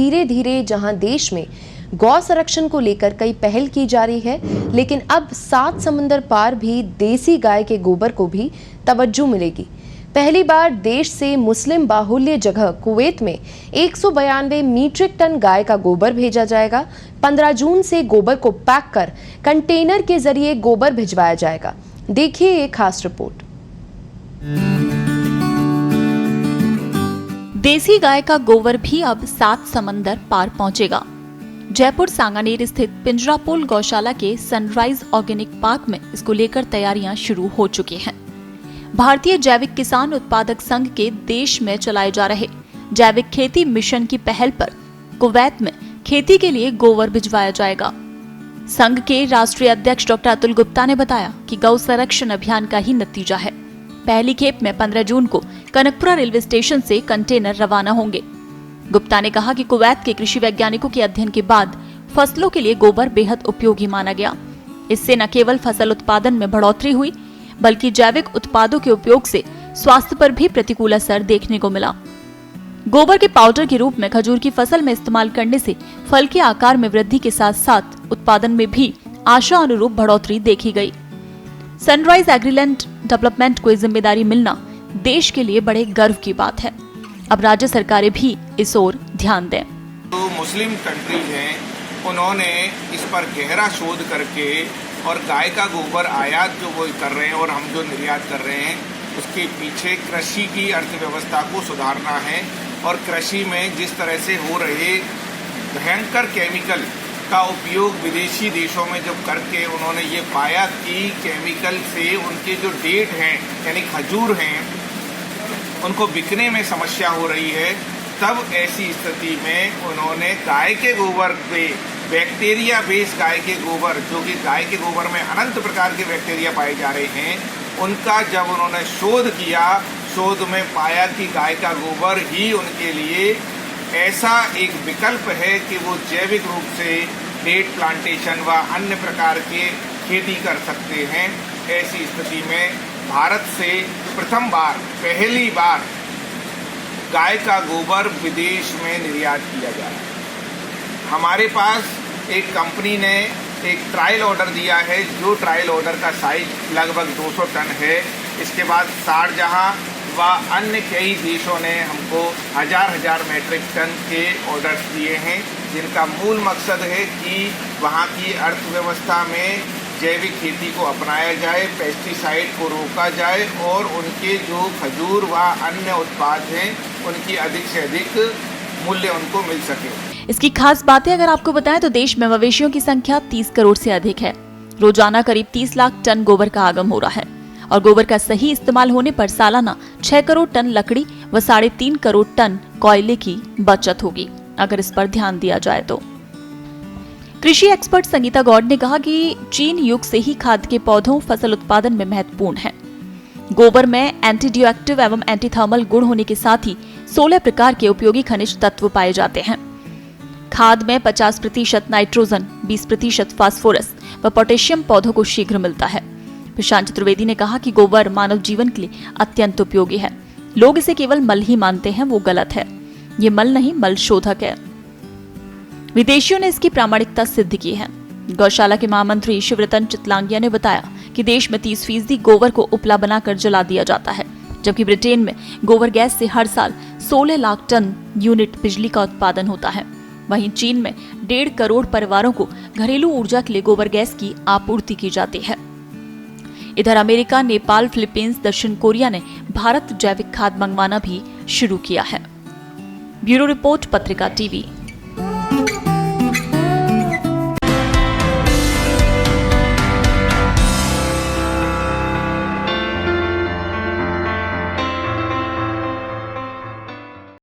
धीरे धीरे जहां देश में गौ संरक्षण को लेकर कई पहल की जा रही है, लेकिन अब 7 समंदर पार भी देसी गाय के गोबर को भी तवज्जो मिलेगी। पहली बार देश से मुस्लिम बाहुल्य जगह कुवैत में 192 मीट्रिक टन गाय का गोबर भेजा जाएगा। 15 जून से गोबर को पैक कर कंटेनर के जरिए गोबर भिजवाया जाएगा। देखिए ये खास रिपोर्ट। देसी गाय का गोबर भी अब 7 समंदर पार पहुंचेगा। जयपुर सांगानेर स्थित पिंजरापोल गौशाला के सनराइज ऑर्गेनिक पार्क में इसको लेकर तैयारियां शुरू हो चुकी हैं। भारतीय जैविक किसान उत्पादक संघ के देश में चलाए जा रहे जैविक खेती मिशन की पहल पर कुवैत में खेती के लिए गोबर भिजवाया जाएगा। संघ के राष्ट्रीय अध्यक्ष डॉक्टर अतुल गुप्ता ने बताया कि गौ संरक्षण अभियान का ही नतीजा है। पहली खेप में 15 जून को कनकपुरा रेलवे स्टेशन से कंटेनर रवाना होंगे। गुप्ता ने कहा कि कुवैत के कृषि वैज्ञानिकों के अध्ययन के बाद फसलों के लिए गोबर बेहद उपयोगी माना गया। इससे न केवल फसल उत्पादन में बढ़ोतरी हुई, बल्कि जैविक उत्पादों के उपयोग से स्वास्थ्य पर भी प्रतिकूल असर देखने को मिला। गोबर के पाउडर के रूप में खजूर की फसल में इस्तेमाल करने से फल के आकार में वृद्धि के साथ साथ उत्पादन में भी आशा अनुरूप बढ़ोतरी देखी गई। सनराइज एग्रीलैंड डेवलपमेंट को जिम्मेदारी मिलना देश के लिए बड़े गर्व की बात है। अब राज्य सरकारें भी इस ओर ध्यान दें। तो मुस्लिम कंट्रीज हैं, उन्होंने इस पर गहरा शोध करके और गाय का गोबर आयात जो वो कर रहे हैं और हम जो निर्यात कर रहे हैं, उसके पीछे कृषि की अर्थव्यवस्था को सुधारना है। और कृषि में जिस तरह से हो रहे भयंकर केमिकल का उपयोग विदेशी देशों में जब करके उन्होंने ये पाया कि केमिकल से उनके जो डेट हैं यानी खजूर हैं उनको बिकने में समस्या हो रही है, तब ऐसी स्थिति में उन्होंने गाय के गोबर पे बैक्टीरिया बेस्ड गाय के गोबर, जो कि गाय के गोबर में अनंत प्रकार के बैक्टीरिया पाए जा रहे हैं, उनका जब उन्होंने शोध किया, शोध में पाया कि गाय का गोबर ही उनके लिए ऐसा एक विकल्प है कि वो जैविक रूप से डेट प्लांटेशन व अन्य प्रकार के खेती कर सकते हैं। ऐसी स्थिति में भारत से प्रथम बार, पहली बार गाय का गोबर विदेश में निर्यात किया जा रहा है। हमारे पास एक कंपनी ने एक ट्रायल ऑर्डर दिया है, जो ट्रायल ऑर्डर का साइज लगभग 200 टन है। इसके बाद शारजहां व अन्य कई देशों ने हमको हजार मैट्रिक टन के ऑर्डर्स दिए हैं, जिनका मूल मकसद है कि वहाँ की अर्थव्यवस्था में जैविक खेती को अपनाया जाए, पेस्टिसाइड को रोका जाए और उनके जो खजूर व अन्य उत्पाद हैं उनकी अधिक से अधिक मूल्य उनको मिल सके। इसकी खास बातें अगर आपको बताएं तो देश में मवेशियों की संख्या 30 करोड़ से अधिक है। रोजाना करीब 30 लाख टन गोबर का आगम हो रहा है और गोबर का सही इस्तेमाल होने पर सालाना 6 करोड़ टन लकड़ी व 3.5 करोड़ टन कोयले की बचत होगी, अगर इस पर ध्यान दिया जाए तो। कृषि एक्सपर्ट संगीता गौड़ ने कहा कि चीन युग से ही खाद के पौधों फसल उत्पादन में महत्वपूर्ण है। गोबर में एंटीडियोएक्टिव एवं एंटी थर्मल गुण होने के साथ ही 16 प्रकार के उपयोगी खनिज तत्व पाए जाते हैं। खाद में 50% नाइट्रोजन, 20% फास्फोरस व पोटेशियम पौधों को शीघ्र मिलता है। प्रशांत चतुर्वेदी ने कहा कि गोबर मानव जीवन के लिए अत्यंत उपयोगी है। लोग इसे केवल मल ही मानते हैं, वो गलत है। ये मल नहीं, मल शोधक है। विदेशियों ने इसकी प्रामाणिकता सिद्ध की है। गौशाला के महामंत्री शिवरतन चितलांगिया ने बताया कि देश में 30% गोबर को उपला बनाकर जला दिया जाता है, जबकि ब्रिटेन में गोबर गैस से हर साल 16 लाख टन यूनिट बिजली का उत्पादन होता है। वहीं चीन में 1.5 करोड़ परिवारों को घरेलू ऊर्जा के लिए गोबर गैस की आपूर्ति की जाती है। इधर अमेरिका, नेपाल, फिलीपींस, दक्षिण कोरिया ने भारत जैविक खाद मंगवाना भी शुरू किया है। ब्यूरो रिपोर्ट, पत्रिका टीवी।